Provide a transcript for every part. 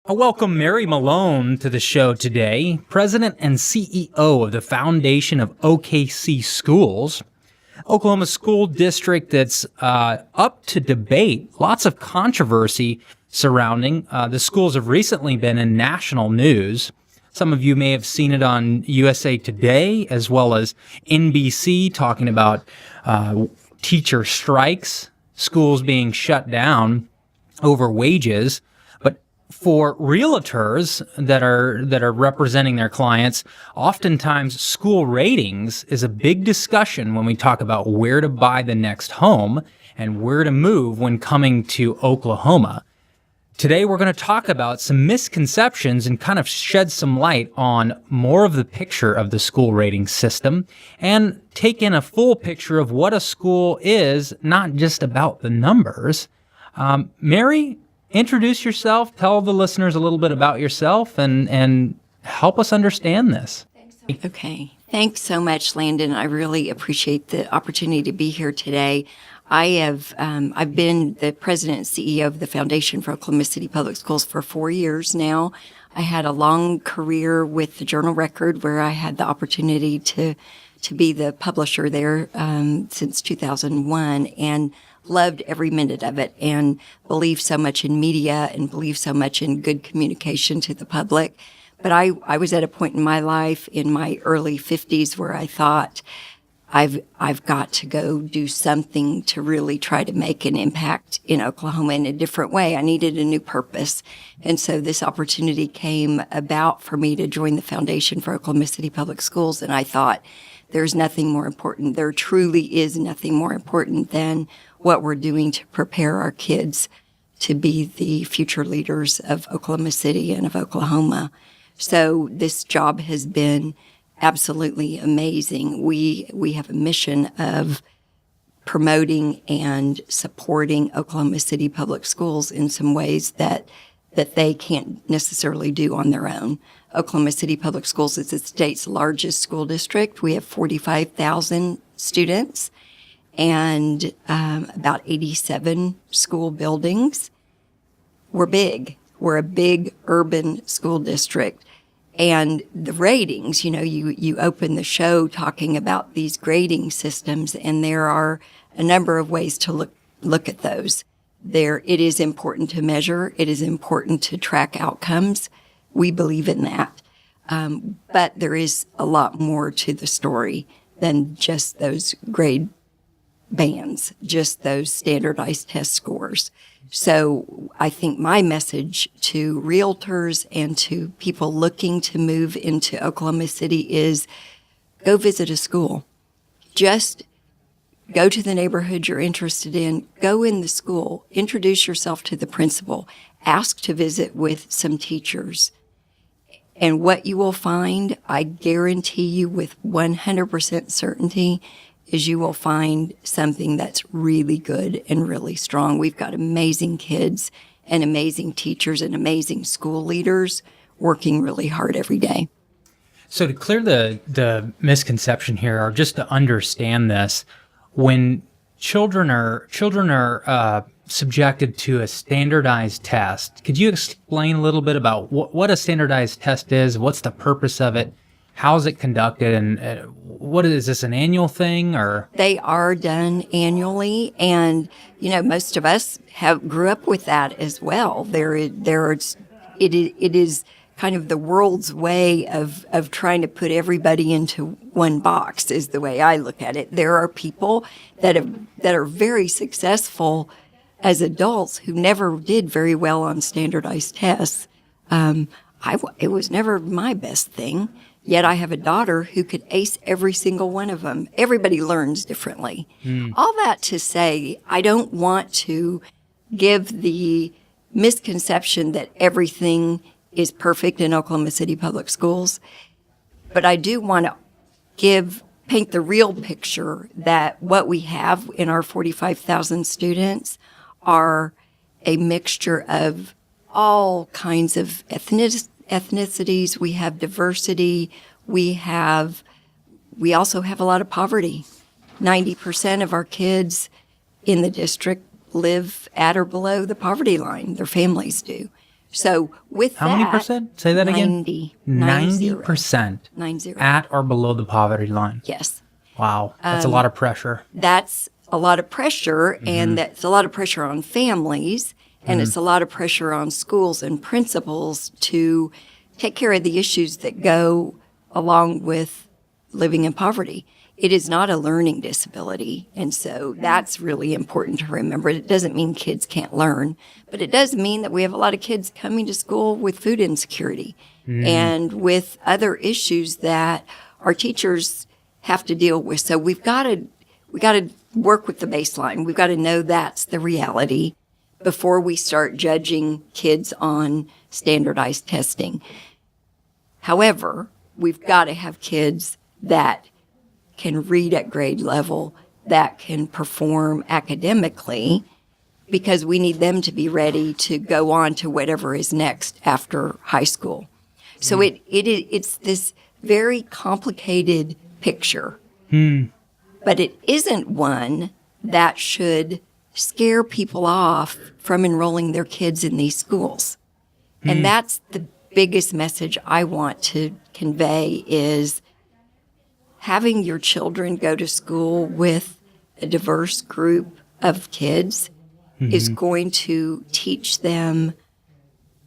I welcome Mary Melon to the show today, President and CEO of the Foundation of OKC Schools, Oklahoma school district that's up to debate, lots of controversy surrounding. The schools have recently been in national news. Some of you may have seen it on USA Today, as well as NBC, talking about teacher strikes, schools being shut down over wages. But for realtors that are representing their clients, oftentimes school ratings is a big discussion when we talk about where to buy the next home and where to move when coming to Oklahoma. Today, we're going to talk about some misconceptions and kind of shed some light on more of the picture of the school rating system and take in a full picture of what a school is, not just about the numbers. Mary, introduce yourself, tell the listeners a little bit about yourself, and help us understand this. Okay. Thanks so much, Landon. I really appreciate the opportunity to be here today. I've been the president and CEO of the Foundation for Oklahoma City Public Schools for 4 years now. I had a long career with the Journal Record where I had the opportunity to be the publisher there since 2001 and loved every minute of it and believed so much in media and believed so much in good communication to the public. But I was at a point in my life in my early 50s where I thought, I've got to go do something to really try to make an impact in Oklahoma in a different way. I needed a new purpose. And so this opportunity came about for me to join the Foundation for Oklahoma City Public Schools. And I thought, there's nothing more important. There truly is nothing more important than what we're doing to prepare our kids to be the future leaders of Oklahoma City and of Oklahoma. So this job has been absolutely amazing. We have a mission of promoting and supporting Oklahoma City Public Schools in some ways that they can't necessarily do on their own. Oklahoma City Public Schools is the state's largest school district. We have 45,000 students and about 87 school buildings. We're big. We're a big urban school district. And the ratings, you open the show talking about these grading systems, and there are a number of ways to look at those. It is important to measure. It is important to track outcomes. We believe in that. But there is a lot more to the story than just those grade bands, just those standardized test scores. So I think my message to realtors and to people looking to move into Oklahoma City is go visit a school. Just go to the neighborhood you're interested in. Go in the school. Introduce yourself to the principal. Ask to visit with some teachers. And what you will find, I guarantee you with 100% certainty, is you will find something that's really good and really strong. We've got amazing kids and amazing teachers and amazing school leaders working really hard every day. So to clear the misconception here, or just to understand this, when children are subjected to a standardized test, could you explain a little bit about what a standardized test is? What's the purpose of it? How's it conducted, and what is this, an annual thing, or? They are done annually, and most of us grew up with that as well. It is kind of the world's way of trying to put everybody into one box, is the way I look at it. There are people that are very successful as adults who never did very well on standardized tests. It was never my best thing. Yet I have a daughter who could ace every single one of them. Everybody learns differently. All that to say, I don't want to give the misconception that everything is perfect in Oklahoma City Public Schools, but I do want to paint the real picture that what we have in our 45,000 students are a mixture of all kinds of ethnicities. We have diversity. We also have a lot of poverty. 90% of our kids in the district live at or below the poverty line. Their families do. So with How that, many percent? Say that again. 90%. 90. At or below the poverty line. Yes. Wow. That's a lot of pressure. That's a lot of pressure, and that's a lot of pressure on families, and it's a lot of pressure on schools and principals to take care of the issues that go along with living in poverty. It is not a learning disability, and so that's really important to remember. It doesn't mean kids can't learn, but it does mean that we have a lot of kids coming to school with food insecurity and with other issues that our teachers have to deal with. So we got to work with the baseline. We've got to know that's the reality before we start judging kids on standardized testing. However, we've got to have kids that can read at grade level, that can perform academically, because we need them to be ready to go on to whatever is next after high school. So it's this very complicated picture, but it isn't one that should scare people off from enrolling their kids in these schools. And that's the biggest message I want to convey is having your children go to school with a diverse group of kids is going to teach them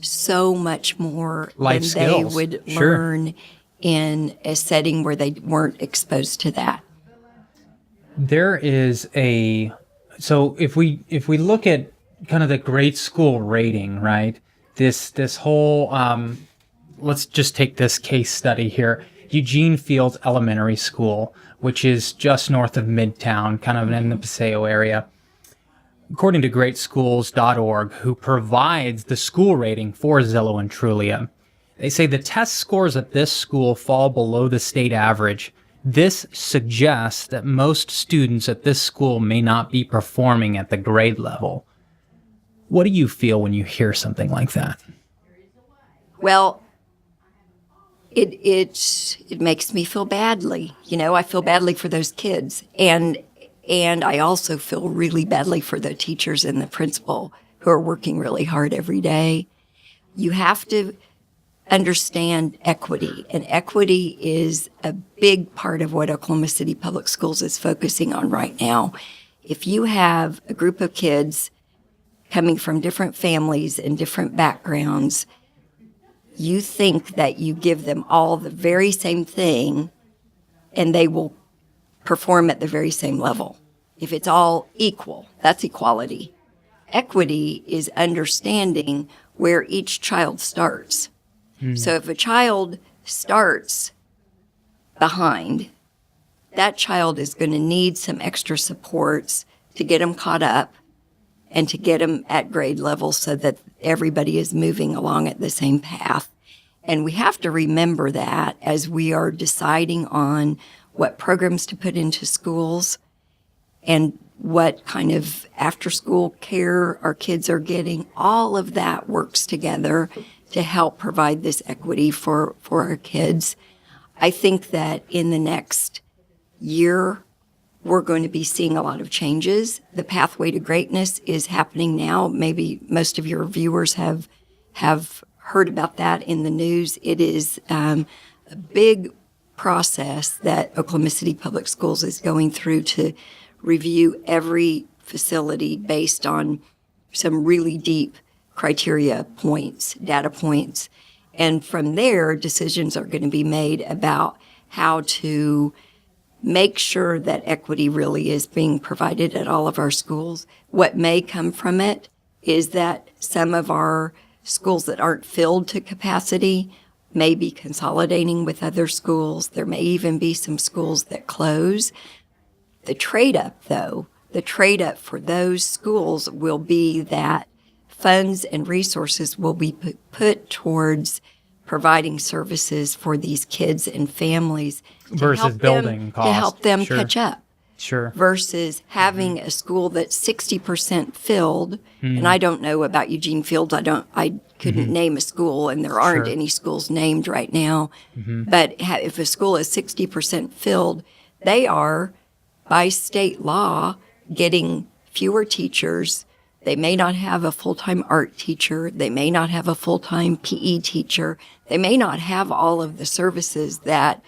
so much more Life than skills. they would Sure. learn in a setting where they weren't exposed to that. There is so if we look at kind of the grade school rating, right? This whole let's just take this case study here. Eugene Fields Elementary School, which is just north of Midtown, kind of in the Paseo area. According to greatschools.org, who provides the school rating for Zillow and Trulia, they say the test scores at this school fall below the state average. This suggests that most students at this school may not be performing at the grade level. What do you feel when you hear something like that? Well, it makes me feel badly. You know, I feel badly for those kids. And I also feel really badly for the teachers and the principal who are working really hard every day. You have to understand equity, and equity is a big part of what Oklahoma City Public Schools is focusing on right now. If you have a group of kids coming from different families and different backgrounds, you think that you give them all the very same thing and they will perform at the very same level. If it's all equal, that's equality. Equity is understanding where each child starts. So if a child starts behind, that child is going to need some extra supports to get them caught up and to get them at grade level so that everybody is moving along at the same path. And we have to remember that as we are deciding on what programs to put into schools and what kind of after-school care our kids are getting. All of that works together to help provide this equity for our kids. I think that in the next year, we're going to be seeing a lot of changes. The pathway to greatness is happening now. Maybe most of your viewers have heard about that in the news. It is a big process that Oklahoma City Public Schools is going through to review every facility based on some really deep criteria points, data points. And from there, decisions are going to be made about how to make sure that equity really is being provided at all of our schools. What may come from it is that some of our schools that aren't filled to capacity may be consolidating with other schools. There may even be some schools that close. The trade-up, though, for those schools will be that funds and resources will be put towards providing services for these kids and families Versus building costs. to help them Sure. catch up. Sure. Versus having a school that's 60% filled, and I don't know about Eugene Fields. I couldn't name a school, and there aren't Sure. any schools named right now. But if a school is 60% filled, they are, by state law, getting fewer teachers. They may not have a full-time art teacher. They may not have a full-time PE teacher. They may not have all of the services that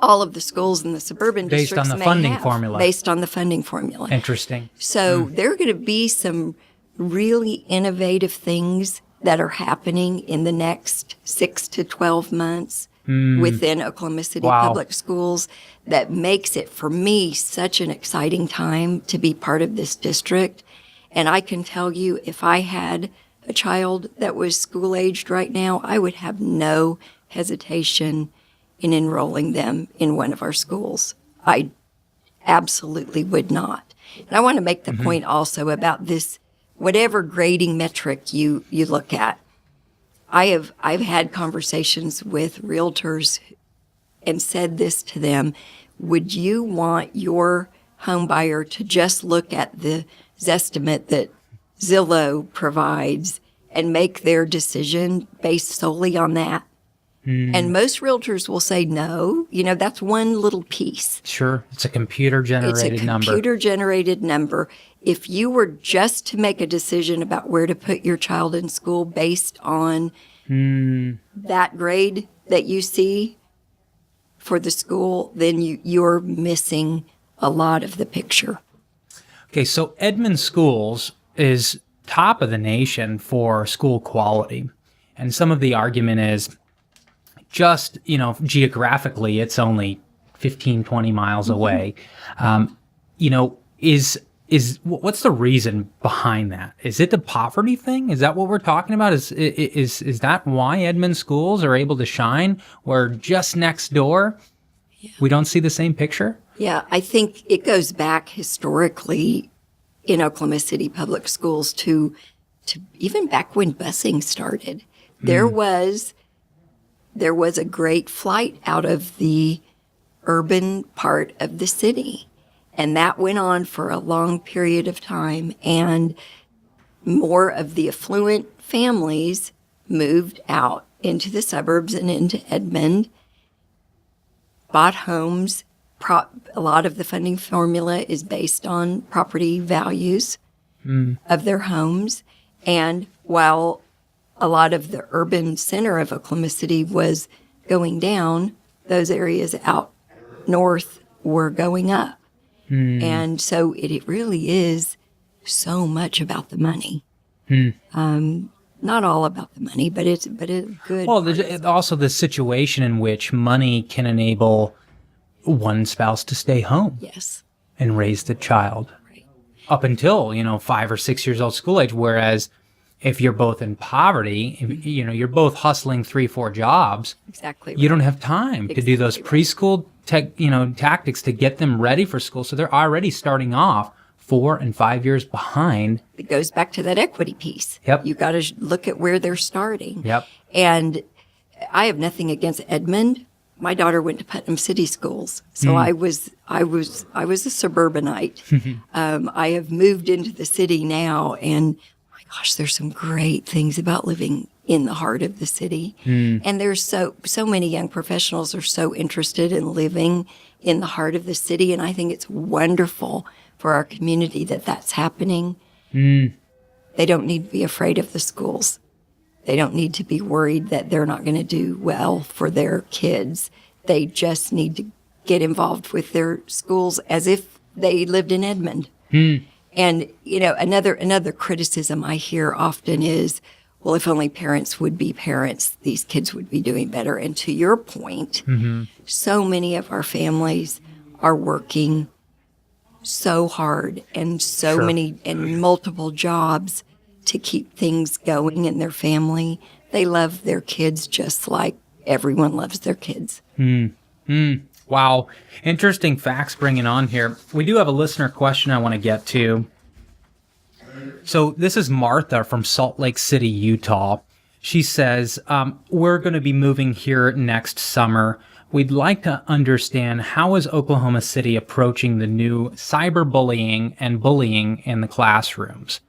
all of the schools in the suburban Based districts on the may funding have, formula. Based on the funding formula. Interesting. So there are going to be some really innovative things that are happening in the next 6 to 12 months within Oklahoma City Public Schools that makes it, for me, such an exciting time to be part of this district. And I can tell you, if I had a child that was school-aged right now, I would have no hesitation in enrolling them in one of our schools. I absolutely would not. And I want to make the point also about this, whatever grading metric you look at. I've had conversations with realtors and said this to them: would you want your home buyer to just look at the Zestimate that Zillow provides and make their decision based solely on that? And most realtors will say no. That's one little piece. Sure. It's a computer-generated number. It's a computer-generated number. If you were just to make a decision about where to put your child in school based on that grade that you see for the school, then you're missing a lot of the picture. Okay, so Edmond Schools is top of the nation for school quality. And some of the argument is just, geographically, it's only 15, 20 miles away. What's the reason behind that? Is it the poverty thing? Is that what we're talking about? Is that why Edmond Schools are able to shine? Where just next door, we don't see the same picture? Yeah, I think it goes back historically in Oklahoma City Public Schools to even back when busing started. There was a great flight out of the urban part of the city. And that went on for a long period of time. And more of the affluent families moved out into the suburbs and into Edmond, bought homes. A lot of the funding formula is based on property values of their homes. And while a lot of the urban center of Oklahoma City was going down, those areas out north were going up. And so it really is so much about the money. Not all about the money, but it's good. Well, there's also the situation in which money can enable one spouse to stay home. Yes. And raise the child. Right. Up until, 5 or 6 years old school age. Whereas if you're both in poverty, you're both hustling 3-4 jobs. Exactly. Right. You don't have time to do those preschool tactics to get them ready for school. So they're already starting off 4 and 5 years behind. It goes back to that equity piece. Yep. You got to look at where they're starting. Yep. And I have nothing against Edmond. My daughter went to Putnam City schools, so I was a suburbanite. I have moved into the city now, and my gosh, there's some great things about living in the heart of the city. And there's so many young professionals are so interested in living in the heart of the city, and I think it's wonderful for our community that that's happening. They don't need to be afraid of the schools. They don't need to be worried that they're not going to do well for their kids. They just need to get involved with their schools as if they lived in Edmond. And, another criticism I hear often is, well, if only parents would be parents, these kids would be doing better. And to your point, so many of our families are working so hard and many and multiple jobs to keep things going in their family. They love their kids just like everyone loves their kids. Wow. Interesting facts bringing on here. We do have a listener question I want to get to. So this is Martha from Salt Lake City, Utah. She says, we're going to be moving here next summer. We'd like to understand, how is Oklahoma City approaching the new cyberbullying and bullying in the classrooms?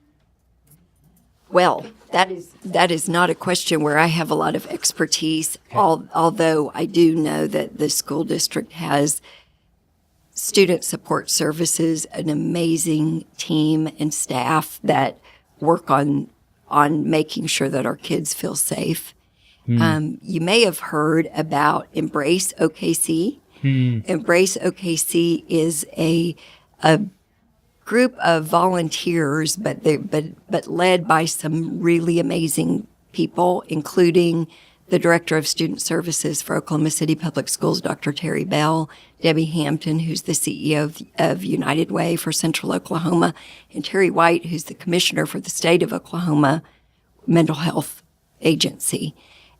Well, that is not a question where I have a lot of expertise, although I do know that the school district has student support services, an amazing team and staff that work on making sure that our kids feel safe. You may have heard about Embrace OKC. Embrace OKC is a group of volunteers, but led by some really amazing people, including the Director of Student Services for Oklahoma City Public Schools, Dr. Terry Bell, Debbie Hampton, who's the CEO of United Way for Central Oklahoma, and Terry White, who's the Commissioner for the State of Oklahoma Mental Health Agency.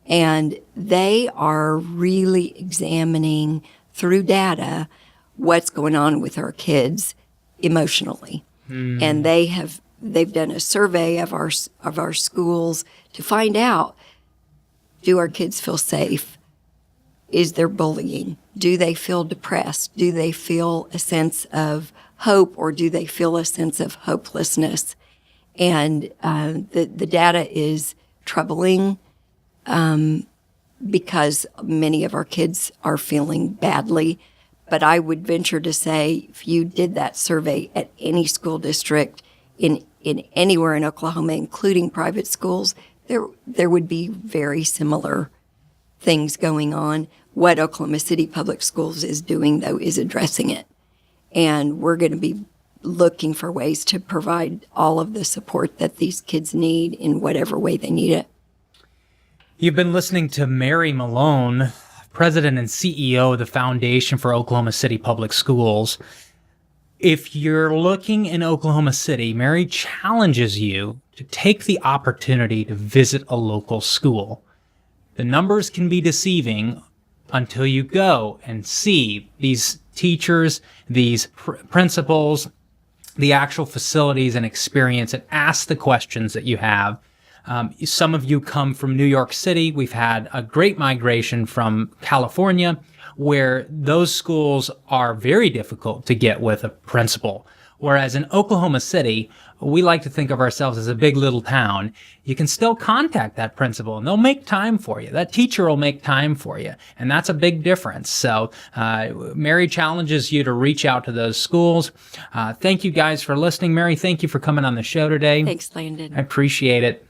And they are really examining through data what's going on with our kids emotionally. And they've done a survey of our schools to find out, do our kids feel safe? Is there bullying? Do they feel depressed? Do they feel a sense of hope, or do they feel a sense of hopelessness? And the data is troubling because many of our kids are feeling badly. But I would venture to say, if you did that survey at any school district in anywhere in Oklahoma, including private schools, there would be very similar things going on. What Oklahoma City Public Schools is doing, though, is addressing it. And we're going to be looking for ways to provide all of the support that these kids need in whatever way they need it. You've been listening to Mary Melon, President and CEO of the Foundation for Oklahoma City Public Schools. If you're looking in Oklahoma City, Mary challenges you to take the opportunity to visit a local school. The numbers can be deceiving until you go and see these teachers, these principals, the actual facilities and experience, and ask the questions that you have. Some of you come from New York City. We've had a great migration from California, where those schools are very difficult to get with a principal. Whereas in Oklahoma City, we like to think of ourselves as a big little town. You can still contact that principal and they'll make time for you. That teacher will make time for you. And that's a big difference. So Mary challenges you to reach out to those schools. Thank you guys for listening. Mary, thank you for coming on the show today. Thanks, Landon. I appreciate it.